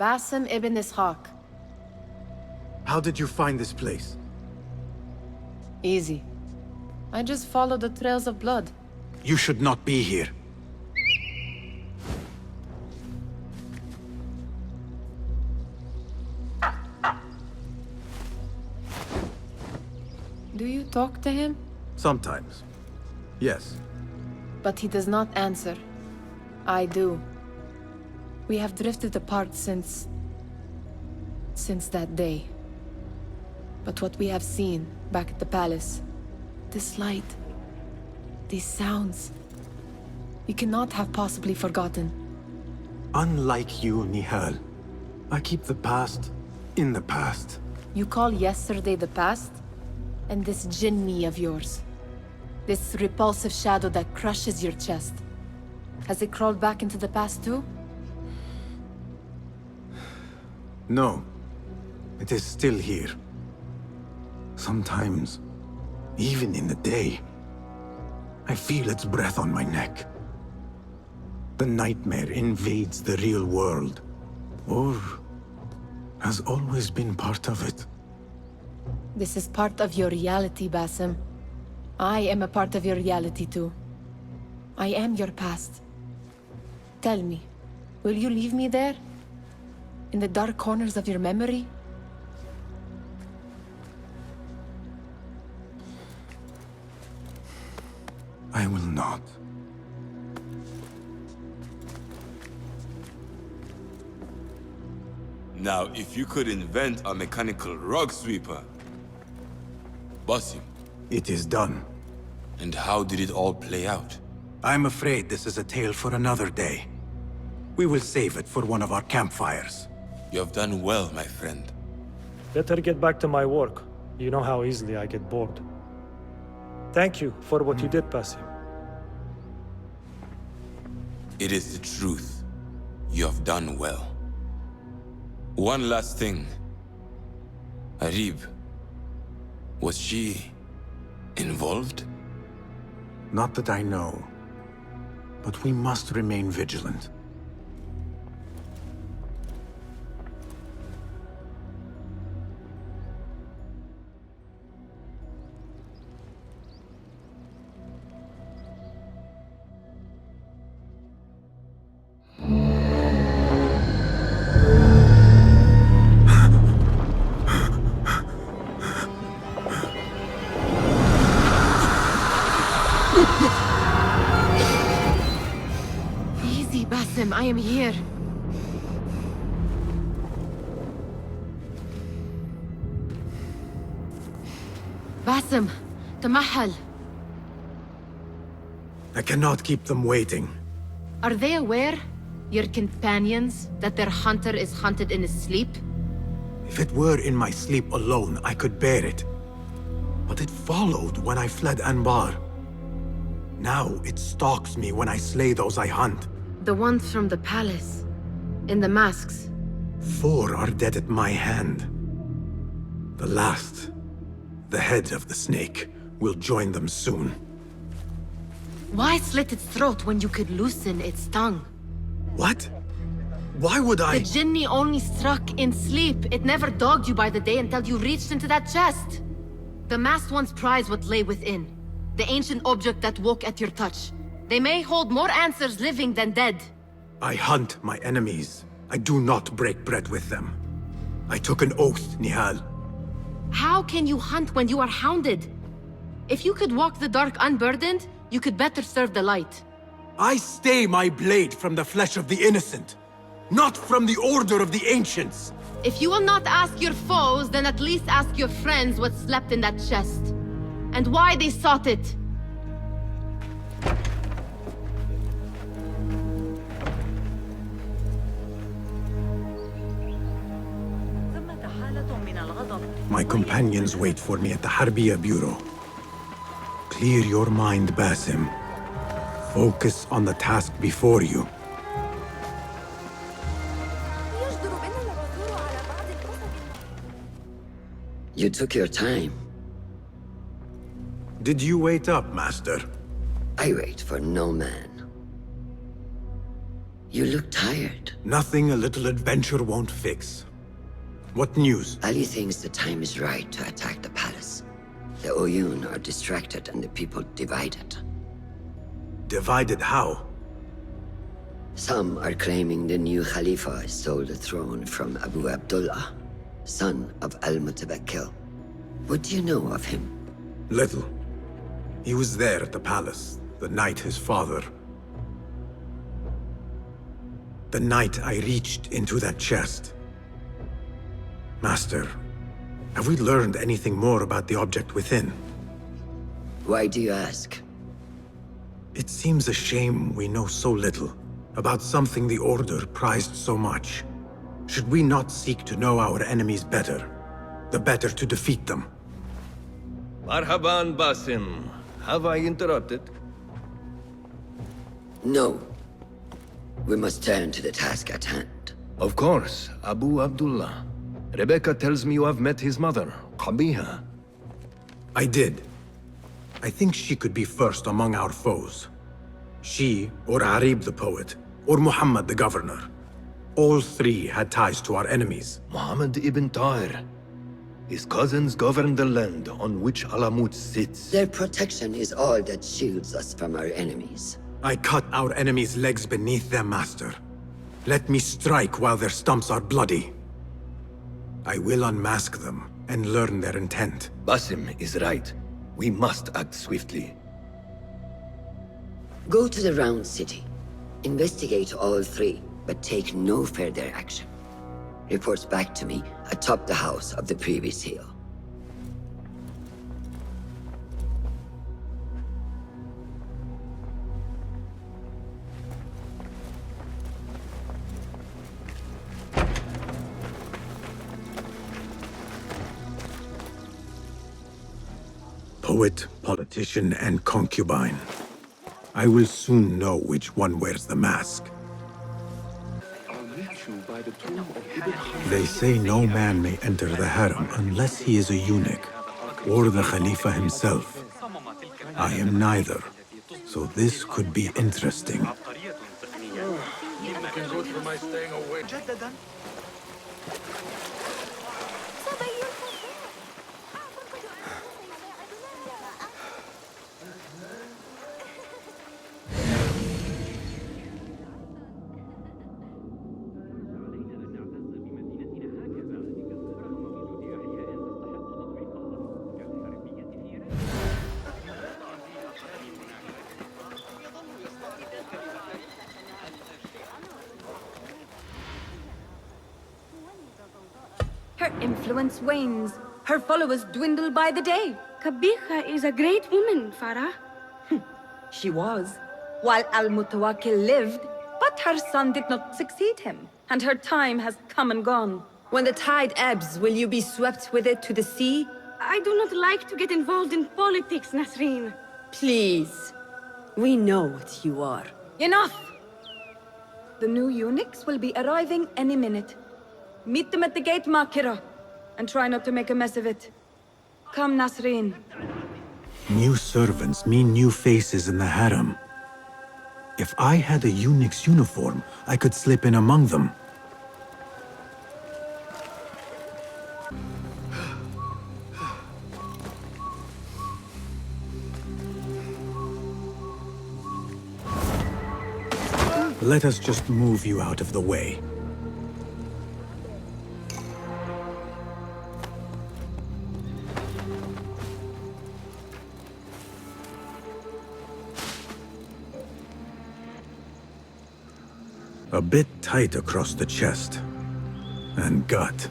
Basim ibn Ishaq. How did you find this place? Easy. I just follow the trails of blood. You should not be here. Do you talk to him? Sometimes. Yes. But he does not answer. I do. We have drifted apart since that day. But what we have seen back at the palace, this light, these sounds, we cannot have possibly forgotten. Unlike you, Nihal, I keep the past in the past. You call yesterday the past? And this jinni of yours, this repulsive shadow that crushes your chest, has it crawled back into the past too? No. It is still here. Sometimes, even in the day, I feel its breath on my neck. The nightmare invades the real world, or has always been part of it. This is part of your reality, Basim. I am a part of your reality too. I am your past. Tell me, will you leave me there? In the dark corners of your memory? I will not. Now, if you could invent a mechanical rug sweeper, Basim. It is done. And how did it all play out? I'm afraid this is a tale for another day. We will save it for one of our campfires. You have done well, my friend. Better get back to my work. You know how easily I get bored. Thank you for what you did, Basim. It is the truth. You have done well. One last thing. Arib. Was she involved? Not that I know. But we must remain vigilant. Easy, Basim, I am here. Basim, Tamahal. I cannot keep them waiting. Are they aware, your companions, that their hunter is hunted in his sleep? If it were in my sleep alone, I could bear it. But it followed when I fled Anbar. Now it stalks me when I slay those I hunt. The ones from the palace, in the masks. 4 are dead at my hand. The last, the head of the snake, will join them soon. Why slit its throat when you could loosen its tongue? What? Why would I? The jinni only struck in sleep. It never dogged you by the day until you reached into that chest. The masked ones prize what lay within. The ancient object that woke at your touch. They may hold more answers living than dead. I hunt my enemies. I do not break bread with them. I took an oath, Nihal. How can you hunt when you are hounded? If you could walk the dark unburdened, you could better serve the light. I stay my blade from the flesh of the innocent, not from the order of the ancients. If you will not ask your foes, then at least ask your friends what slept in that chest. And why they sought it. My companions wait for me at the Harbiya Bureau. Clear your mind, Basim. Focus on the task before you. You took your time. Did you wait up, Master? I wait for no man. You look tired. Nothing a little adventure won't fix. What news? Ali thinks the time is right to attack the palace. The Oyun are distracted and the people divided. Divided how? Some are claiming the new Khalifa stole the throne from Abu Abdullah, son of Al-Mutawakkil. What do you know of him? Little. He was there at the palace, the night his father... The night I reached into that chest. Master, have we learned anything more about the object within? Why do you ask? It seems a shame we know so little about something the Order prized so much. Should we not seek to know our enemies better, the better to defeat them? Marhaban, Basim. Have I interrupted? No. We must turn to the task at hand. Of course, Abu Abdullah. Rebecca tells me you have met his mother, Qabiha. I did. I think she could be first among our foes. She, or Arib the poet, or Muhammad the governor. All three had ties to our enemies. Muhammad ibn Tahir. His cousins govern the land on which Alamut sits. Their protection is all that shields us from our enemies. I cut our enemies' legs beneath them, Master. Let me strike while their stumps are bloody. I will unmask them and learn their intent. Basim is right. We must act swiftly. Go to the Round City. Investigate all three, but take no further action. Reports back to me atop the house of the previous hill. Poet, politician, and concubine. I will soon know which one wears the mask. They say no man may enter the harem unless he is a eunuch, or the Khalifa himself. I am neither, so this could be interesting. Her influence wanes. Her followers dwindle by the day. Qabiha is a great woman, Farah. She was, while Al-Mutawakkil lived, but her son did not succeed him, and her time has come and gone. When the tide ebbs, will you be swept with it to the sea? I do not like to get involved in politics, Nasreen. Please. We know what you are. Enough! The new eunuchs will be arriving any minute. Meet them at the gate, Makira, and try not to make a mess of it. Come, Nasreen. New servants mean new faces in the harem. If I had a eunuch's uniform, I could slip in among them. Let us just move you out of the way. A bit tight across the chest and gut.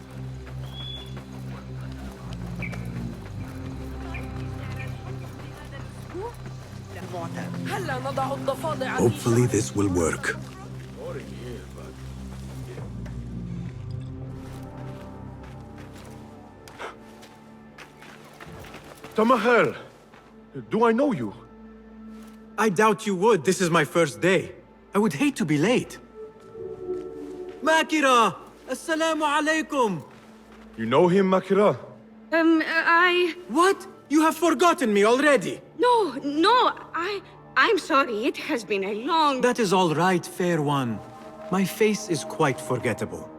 Hopefully this will work. Tamahel, do I know you? I doubt you would. This is my first day. I would hate to be late. Makira! Assalamu alaikum! You know him, Makira? What? You have forgotten me already! No, I'm sorry. It has been a long... That is all right, fair one. My face is quite forgettable,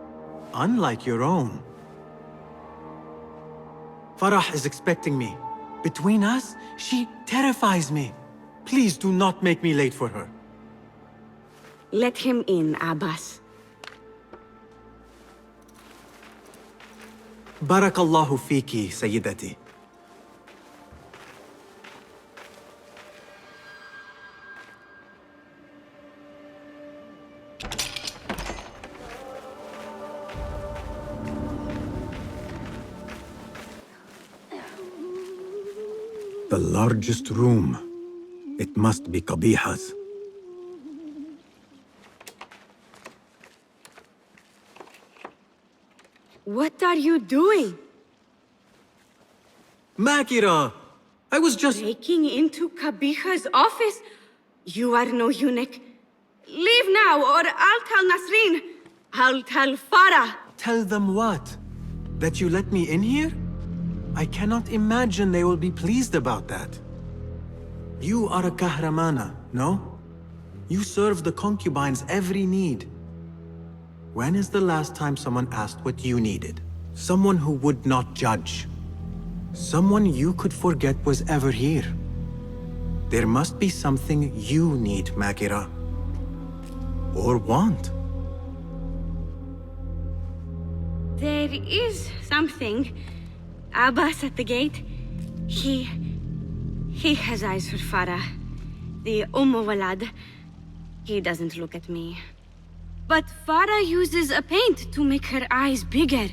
unlike your own. Farah is expecting me. Between us, she terrifies me. Please do not make me late for her. Let him in, Abbas. Barakallahu fiki, Sayyidati. The largest room. It must be Qabiha's. What are you doing? Makira! I was just... Breaking into Kabiha's office? You are no eunuch. Leave now, or I'll tell Nasreen. I'll tell Farah. Tell them what? That you let me in here? I cannot imagine they will be pleased about that. You are a kahramana, no? You serve the concubines' every need. When is the last time someone asked what you needed? Someone who would not judge. Someone you could forget was ever here. There must be something you need, Makira. Or want. There is something. Abbas at the gate. He has eyes for Farah. The Walad. He doesn't look at me. But Farah uses a paint to make her eyes bigger.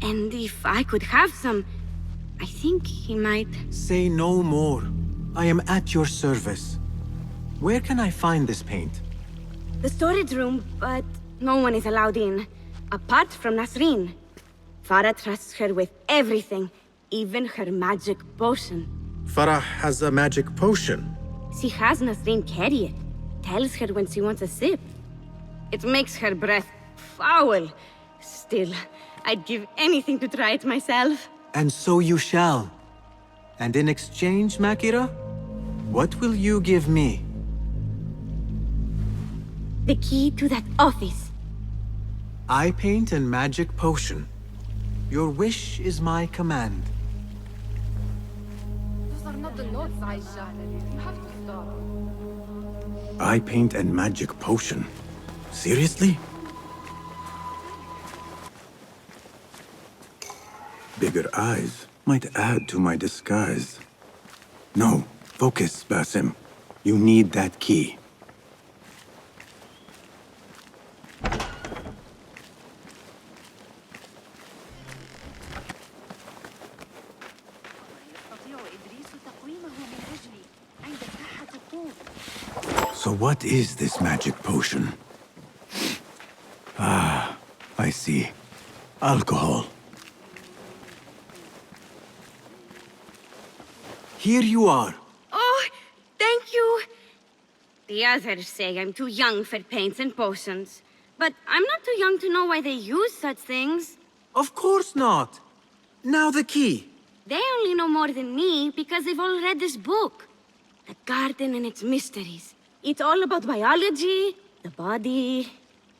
And if I could have some, I think he might... Say no more. I am at your service. Where can I find this paint? The storage room, but no one is allowed in. Apart from Nasreen. Farah trusts her with everything, even her magic potion. Farah has a magic potion. She has Nasreen carry it. Tells her when she wants a sip. It makes her breath foul. Still, I'd give anything to try it myself. And so you shall. And in exchange, Makira, what will you give me? The key to that office. Eye paint and magic potion. Your wish is my command. Those are not the notes, Aisha. You have to stop. Eye paint and magic potion. Seriously? Bigger eyes might add to my disguise. No, focus, Basim. You need that key. So what is this magic potion? Ah, I see. Alcohol. Here you are. Oh, thank you. The others say I'm too young for paints and potions. But I'm not too young to know why they use such things. Of course not. Now the key. They only know more than me because they've all read this book. The garden and its mysteries. It's all about biology, the body,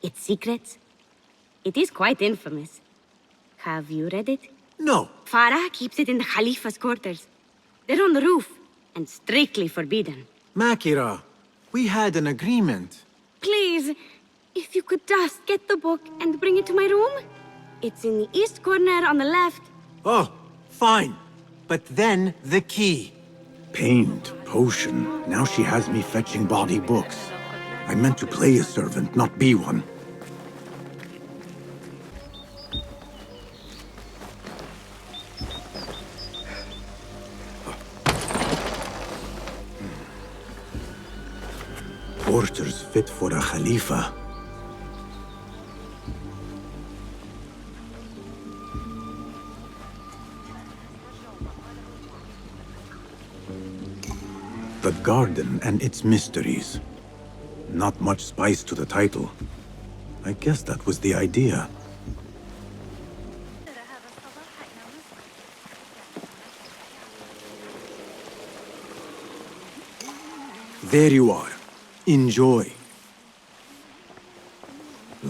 its secrets. It is quite infamous. Have you read it? No. Farah keeps it in the Khalifa's quarters. They're on the roof, and strictly forbidden. Makira, we had an agreement. Please, if you could just get the book and bring it to my room? It's in the east corner on the left. Oh, fine. But then the key. Paint, potion. Now she has me fetching body books. I meant to play a servant, not be one. Quarters fit for a Khalifa. The garden and its mysteries. Not much spice to the title. I guess that was the idea. There you are. Enjoy.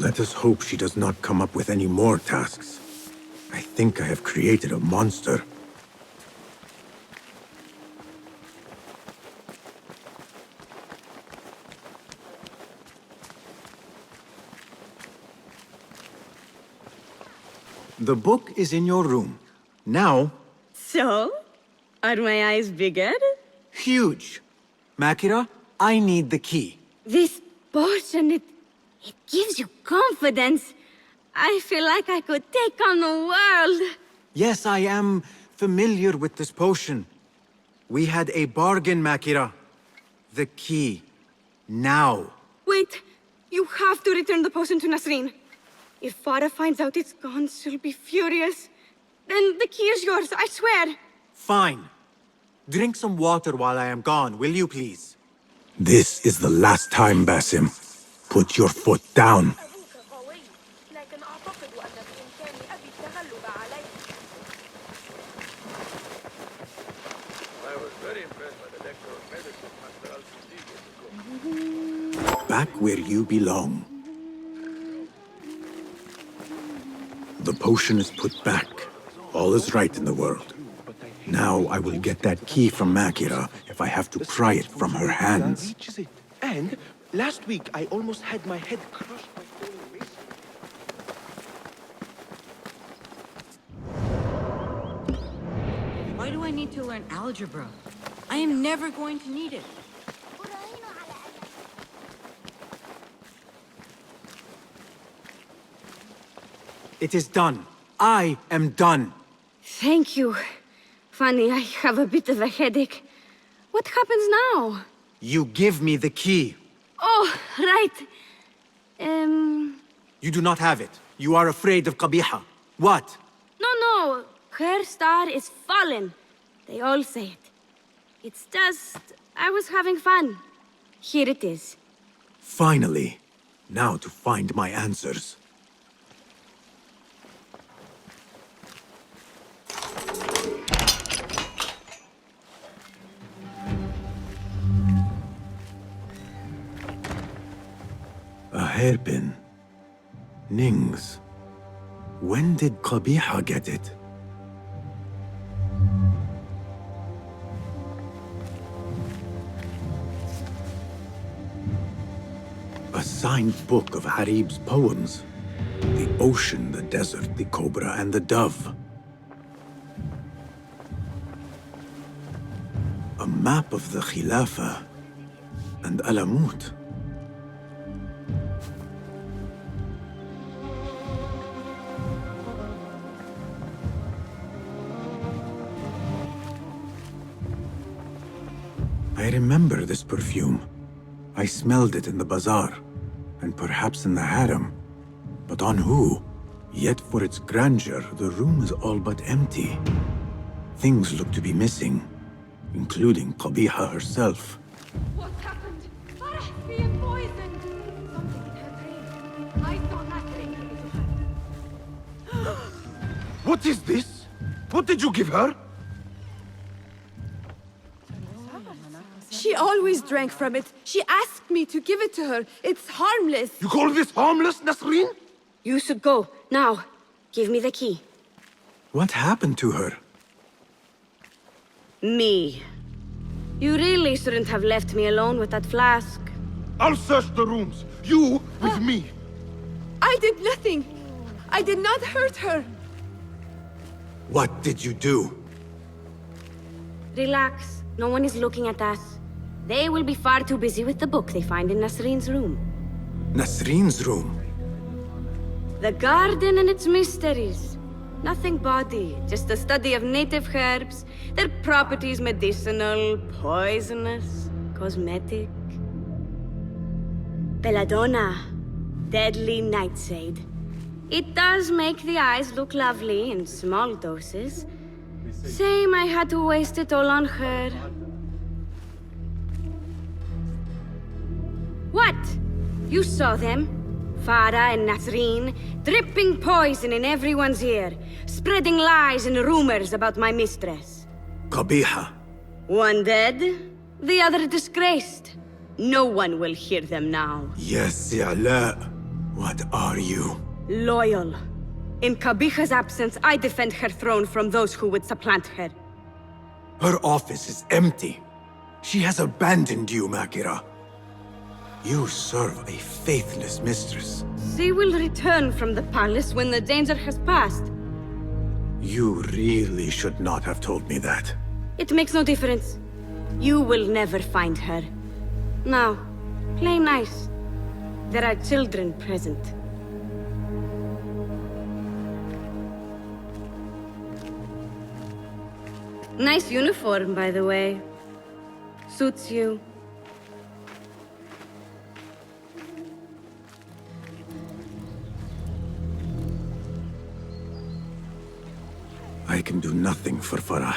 Let us hope she does not come up with any more tasks. I think I have created a monster. The book is in your room. Now... So? Are my eyes bigger? Huge. Makira, I need the key. This potion, it gives you confidence. I feel like I could take on the world. Yes, I am familiar with this potion. We had a bargain, Makira. The key. Now. Wait, you have to return the potion to Nasreen. If Farah finds out it's gone, she'll be furious. Then the key is yours, I swear. Fine. Drink some water while I am gone, will you please? This is the last time, Basim. Put your foot down. Back where you belong. The potion is put back. All is right in the world. Now I will get that key from Makira if I have to pry it from her hands. And last week I almost had my head crushed by falling mason. Why do I need to learn algebra? I am never going to need it. It is done. I am done. Thank you. Funny, I have a bit of a headache. What happens now? You give me the key. Oh, right. You do not have it. You are afraid of Qabiha. What? No. Her star is fallen. They all say it. It's just... I was having fun. Here it is. Finally. Now to find my answers. A hairpin. Nings. When did Qabiha get it? A signed book of Harib's poems. The ocean, the desert, the cobra, and the dove. A map of the Khilafah and Alamut. I remember this perfume. I smelled it in the bazaar, and perhaps in the harem. But on who? Yet for its grandeur, the room is all but empty. Things look to be missing, including Qabiha herself. What happened? Farah being poisoned! Something in her brain. I saw Nasreen give it to her. What is this? What did you give her? She always drank from it. She asked me to give it to her. It's harmless. You call this harmless, Nasreen? You should go. Now. Give me the key. What happened to her? Me. You really shouldn't have left me alone with that flask. I'll search the rooms. You with me. I did nothing. I did not hurt her. What did you do? Relax. No one is looking at us. They will be far too busy with the book they find in Nasreen's room. Nasreen's room? The garden and its mysteries. Nothing bawdy, just a study of native herbs, their properties medicinal, poisonous, cosmetic. Belladonna, deadly nightshade. It does make the eyes look lovely in small doses. Shame I had to waste it all on her. What? You saw them? Farah and Nasreen, dripping poison in everyone's ear, spreading lies and rumors about my mistress. Qabiha. One dead, the other disgraced. No one will hear them now. Yes, Ala. What are you? Loyal. In Kabiha's absence, I defend her throne from those who would supplant her. Her office is empty. She has abandoned you, Makira. You serve a faithless mistress. She will return from the palace when the danger has passed. You really should not have told me that. It makes no difference. You will never find her. Now, play nice. There are children present. Nice uniform, by the way. Suits you. I can do nothing for Farah.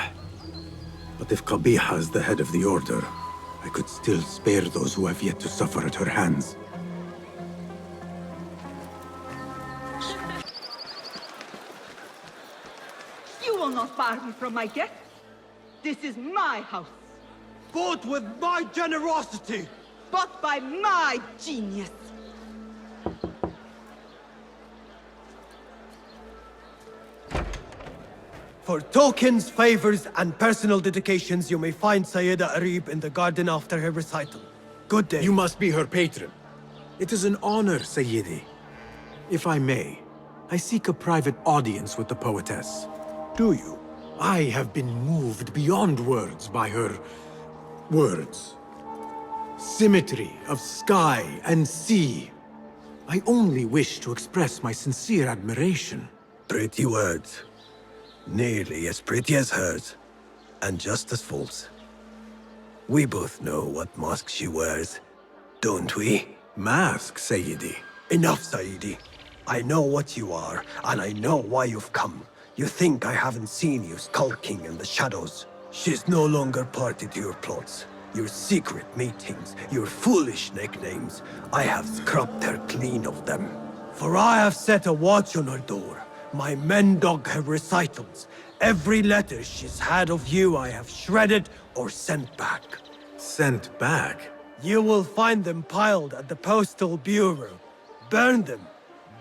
But if Qabiha is the head of the Order, I could still spare those who have yet to suffer at her hands. You will not bar me from my guests. This is my house. Bought with my generosity! Bought by my genius. For tokens, favors, and personal dedications, you may find Sayyida Arib in the garden after her recital. Good day. You must be her patron. It is an honor, Sayyidi. If I may, I seek a private audience with the poetess. Do you? I have been moved beyond words by her words. Symmetry of sky and sea. I only wish to express my sincere admiration. Pretty words. Nearly as pretty as hers, and just as false. We both know what mask she wears, don't we? Mask, Sayyidi. Enough, Sayyidi. I know what you are, and I know why you've come. You think I haven't seen you skulking in the shadows. She's no longer party to your plots, your secret meetings, your foolish nicknames. I have scrubbed her clean of them. For I have set a watch on her door. My men dog her recitals. Every letter she's had of you I have shredded or sent back. Sent back? You will find them piled at the Postal Bureau. Burn them.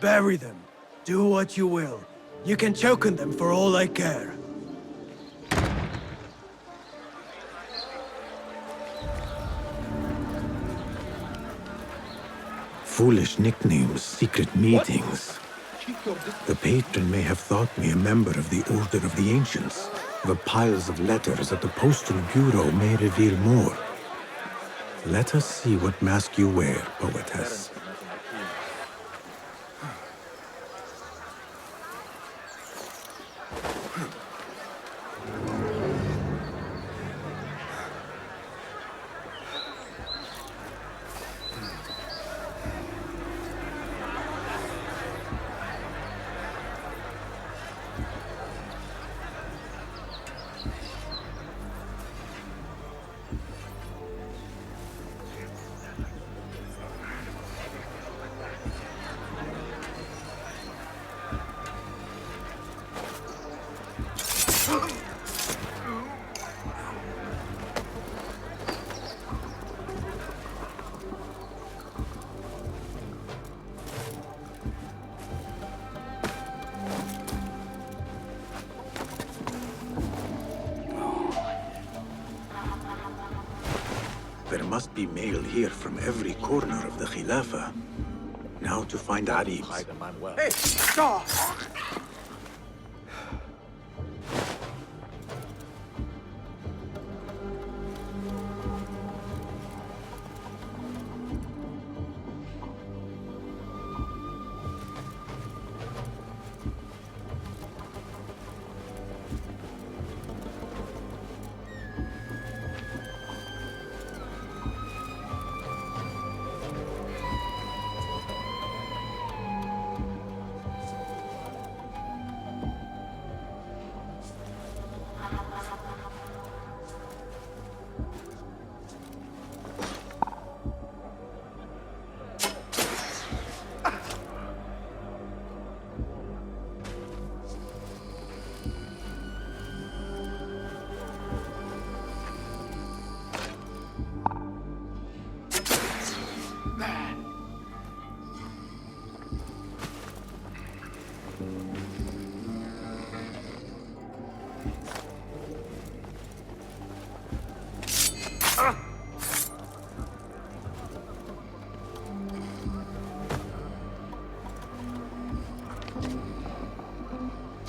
Bury them. Do what you will. You can choke on them for all I care. Foolish nicknames, secret meetings. The patron may have thought me a member of the Order of the Ancients. The piles of letters at the Postal Bureau may reveal more. Let us see what mask you wear, poetess. There must be mail here from every corner of the Khilafah. Now to find Arib's. Hey, stop!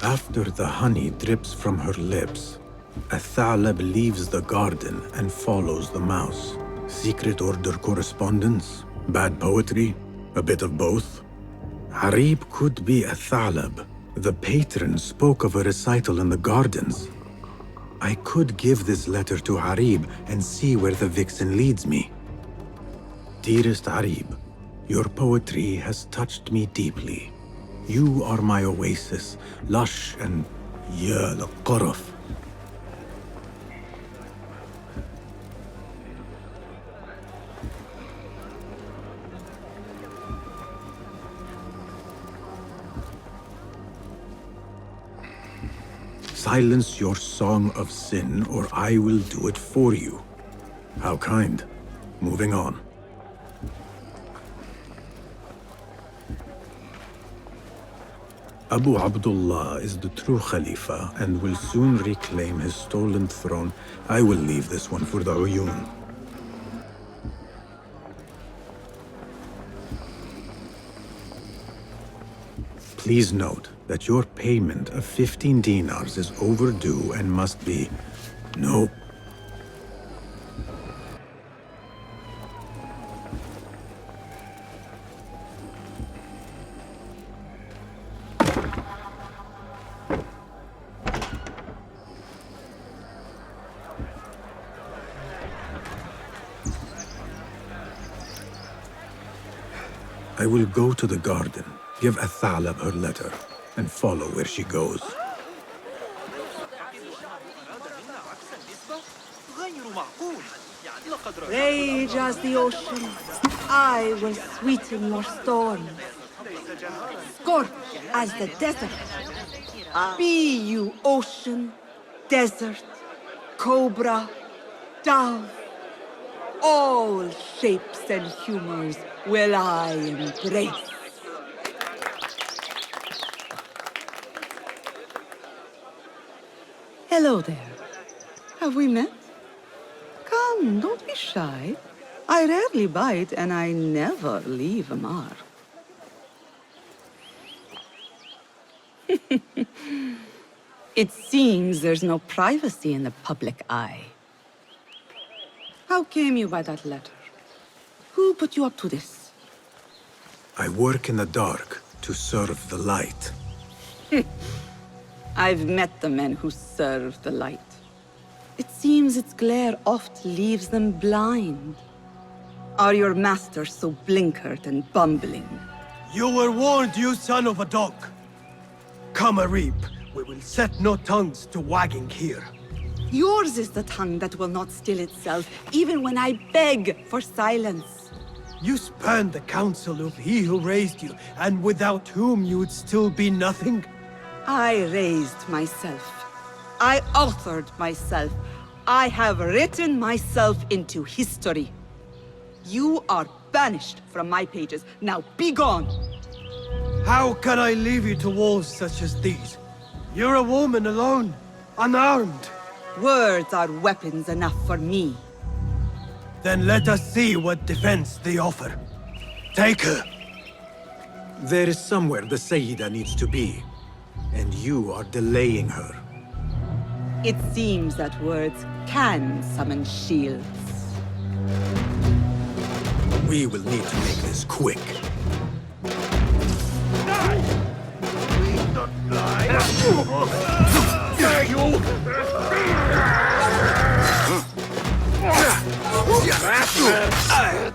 After the honey drips from her lips, a Thalab leaves the garden and follows the mouse. Secret Order correspondence? Bad poetry? A bit of both? Harib could be a Thalab. The patron spoke of a recital in the gardens. I could give this letter to Harib and see where the vixen leads me. Dearest Harib, your poetry has touched me deeply. You are my oasis, lush and ya al-qaraf. Silence your song of sin, or I will do it for you. How kind. Moving on. Abu Abdullah is the true Khalifa and will soon reclaim his stolen throne. I will leave this one for the Uyun. Please note that your payment of 15 dinars is overdue and must be... No. I will go to the garden, give Athalab her letter, and follow where she goes. Rage as the ocean, I will sweeten your storm. Scorch as the desert. Be you ocean, desert, cobra, dove. All shapes and humors will I embrace. Hello there. Have we met? Come, don't be shy. I rarely bite and I never leave a mark. It seems there's no privacy in the public eye. How came you by that letter? Who put you up to this? I work in the dark to serve the light. I've met the men who serve the light. It seems its glare oft leaves them blind. Are your masters so blinkered and bumbling? You were warned, you son of a dog. Come, Arib. We will set no tongues to wagging here. Yours is the tongue that will not still itself, even when I beg for silence. You spurned the counsel of he who raised you, and without whom you would still be nothing? I raised myself. I authored myself. I have written myself into history. You are banished from my pages. Now be gone! How can I leave you to wolves such as these? You're a woman alone, unarmed. Words are weapons enough for me. Then let us see what defense they offer. Take her. There is somewhere the Sayyida needs to be, and you are delaying her. It seems that words can summon shields. We will need to make this quick.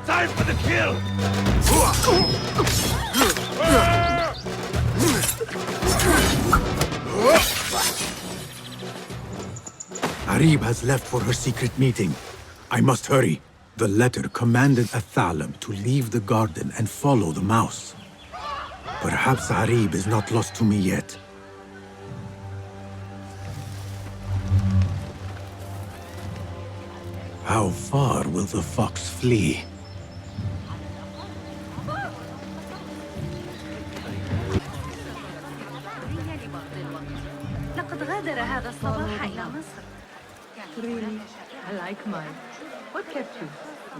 Time for the kill! Arib has left for her secret meeting. I must hurry. The letter commanded Athalab to leave the garden and follow the mouse. Perhaps Arib is not lost to me yet. How far will the fox flee? لقد غادر هذا الصباح إلى مصر. Really? I like mine. What Ketu,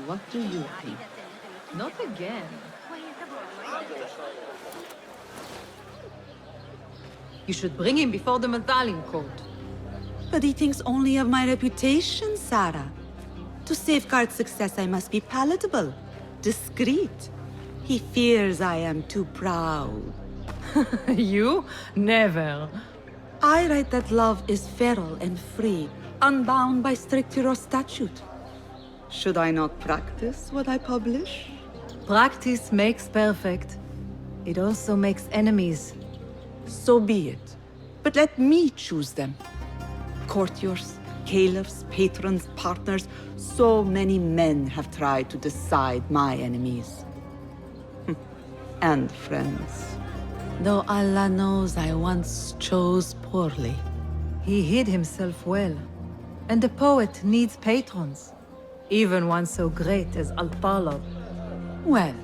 what do you think? Not again. You should bring him before the Medallion Court. But he thinks only of my reputation, Sarah. To safeguard success, I must be palatable, discreet. He fears I am too proud. You? Never. I write that love is feral and free, unbound by stricture or statute. Should I not practice what I publish? Practice makes perfect. It also makes enemies. So be it. But let me choose them. Courtiers, caliphs, patrons, partners. So many men have tried to decide my enemies. And friends. Though Allah knows I once chose poorly. He hid himself well. And the poet needs patrons. Even one so great as Al-Talab. Well,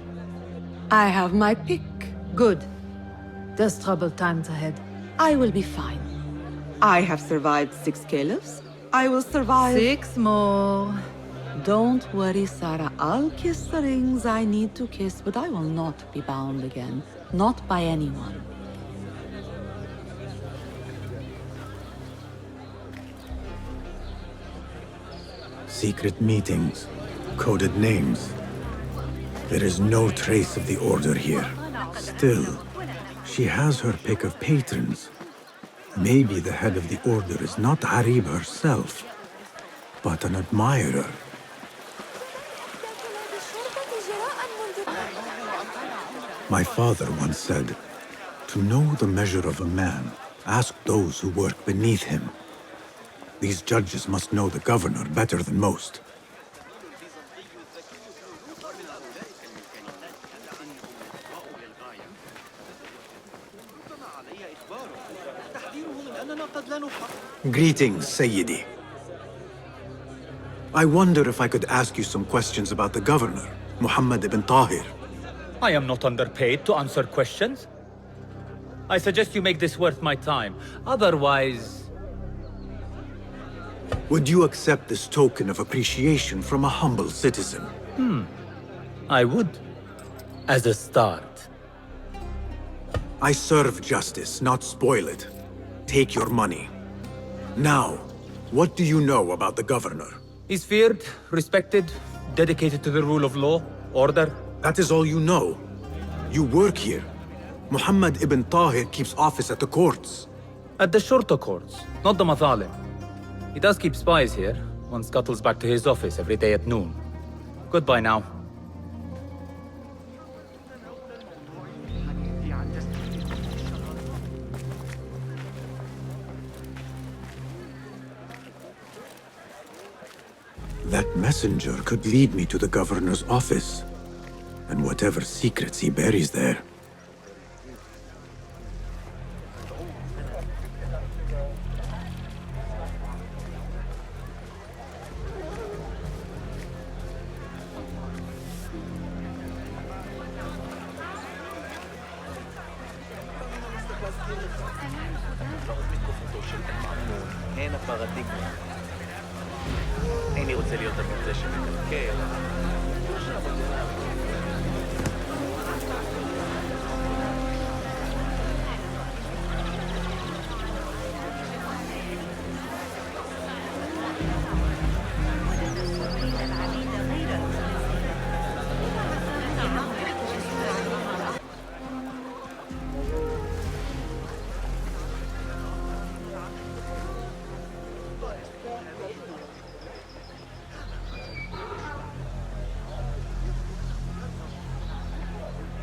I have my pick. Good. There's troubled times ahead. I will be fine. I have survived 6 caliphs. I will survive 6 more. Don't worry, Sarah. I'll kiss the rings I need to kiss, but I will not be bound again. Not by anyone. Secret meetings, coded names. There is no trace of the Order here. Still, she has her pick of patrons. Maybe the head of the Order is not Harib herself, but an admirer. My father once said, "To know the measure of a man, ask those who work beneath him." These judges must know the governor better than most. Greetings, Sayyidi. I wonder if I could ask you some questions about the governor, Muhammad ibn Tahir. I am not underpaid to answer questions. I suggest you make this worth my time. Otherwise... Would you accept this token of appreciation from a humble citizen? I would. As a start. I serve justice, not spoil it. Take your money. Now, what do you know about the governor? He's feared, respected, dedicated to the rule of law, order. That is all you know. You work here. Muhammad ibn Tahir keeps office at the courts. At the shorter courts, not the Mathalim. He does keep spies here. One scuttles back to his office every day at noon. Goodbye now. That messenger could lead me to the governor's office, and whatever secrets he buries there.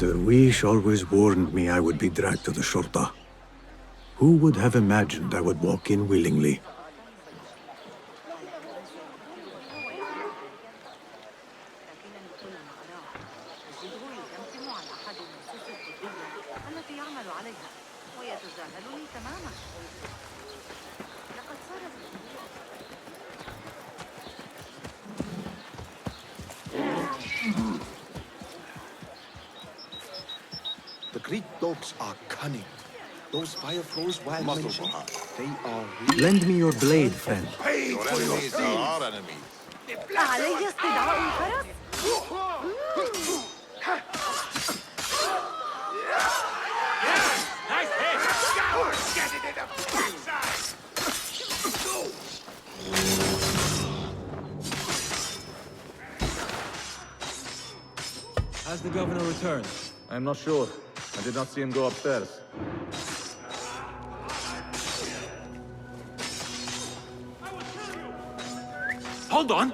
Derwish always warned me I would be dragged to the Shorta. Who would have imagined I would walk in willingly? The Greek dogs are cunning. Those fire flows wild mentioned, they are... Lend me your blade, friend. Pay for your enemies are our enemies. علي استدعاء الحرس؟ Has the governor returned? I'm not sure. I did not see him go upstairs. Hold on!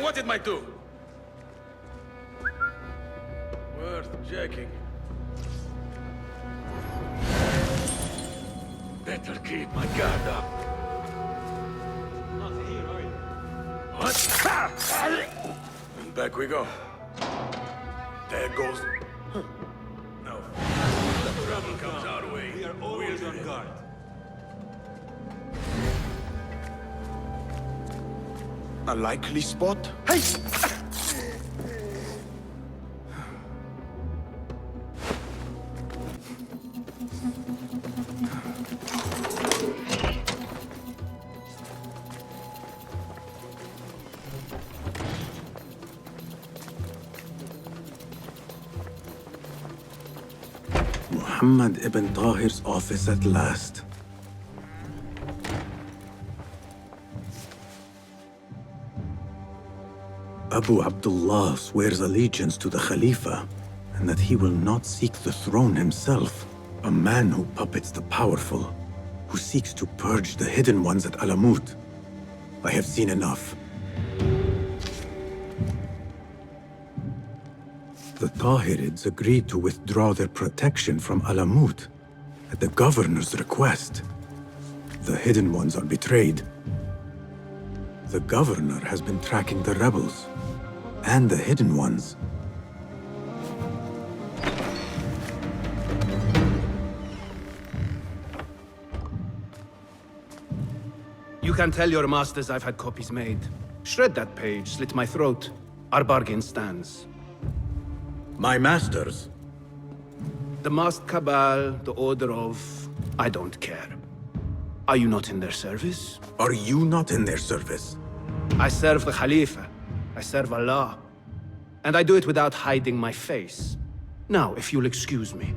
What it might do? Worth checking. Better keep my guard up. Not here, are you? What? And back we go. There goes. No. The trouble comes our way. We are always on guard. A likely spot? Hey! Muhammad ibn Tahir's office at last. Abu Abdullah swears allegiance to the Khalifa, and that he will not seek the throne himself. A man who puppets the powerful, who seeks to purge the hidden ones at Alamut. I have seen enough. The Tahirids agreed to withdraw their protection from Alamut at the governor's request. The hidden ones are betrayed. The governor has been tracking the rebels and the hidden ones. You can tell your masters I've had copies made. Shred that page, slit my throat. Our bargain stands. My masters? The masked cabal, the order of... I don't care. Are you not in their service? Are you not in their service? I serve the Khalifa. I serve Allah. And I do it without hiding my face. Now, if you'll excuse me.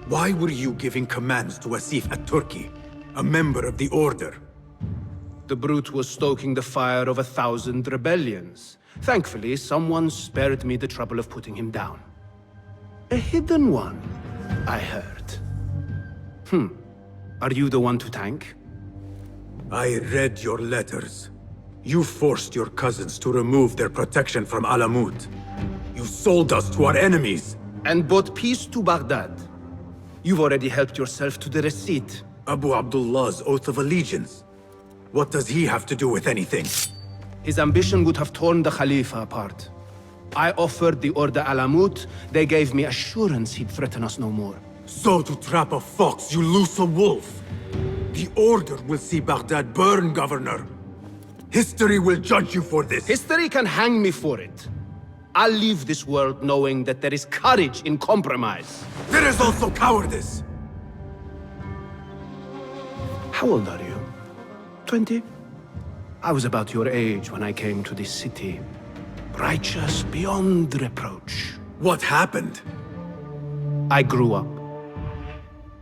Why were you giving commands to Asif at-Turki, a member of the Order? The brute was stoking the fire of 1,000 rebellions. Thankfully, someone spared me the trouble of putting him down. A hidden one, I heard. Are you the one to thank? I read your letters. You forced your cousins to remove their protection from Alamut. You sold us to our enemies. And brought peace to Baghdad. You've already helped yourself to the receipt. Abu Abdullah's oath of allegiance. What does he have to do with anything? His ambition would have torn the Khalifa apart. I offered the Order Alamut. They gave me assurance he'd threaten us no more. So to trap a fox, you loose a wolf. The Order will see Baghdad burn, Governor. History will judge you for this. History can hang me for it. I'll leave this world knowing that there is courage in compromise. There is also cowardice. How old are you? 20? I was about your age when I came to this city. righteous beyond reproach. What happened? I grew up.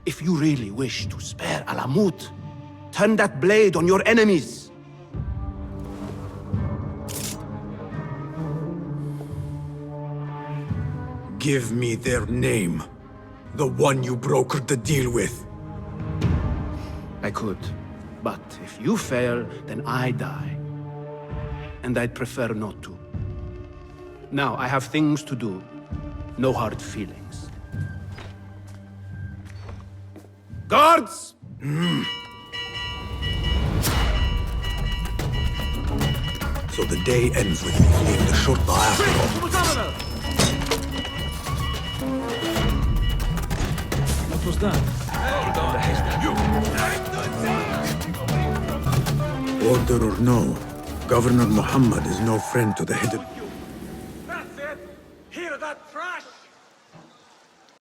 If you really wish to spare Alamut, turn that blade on your enemies. Give me their name. The one you brokered the deal with. I could. But if you fail, then I die. And I'd prefer not to. Now, I have things to do. No hard feelings. Guards! So the day ends with me fleeing the Shurta after all. What was that? Order or no, Governor Muhammad is no friend to the hidden. That's it! Hear that trash?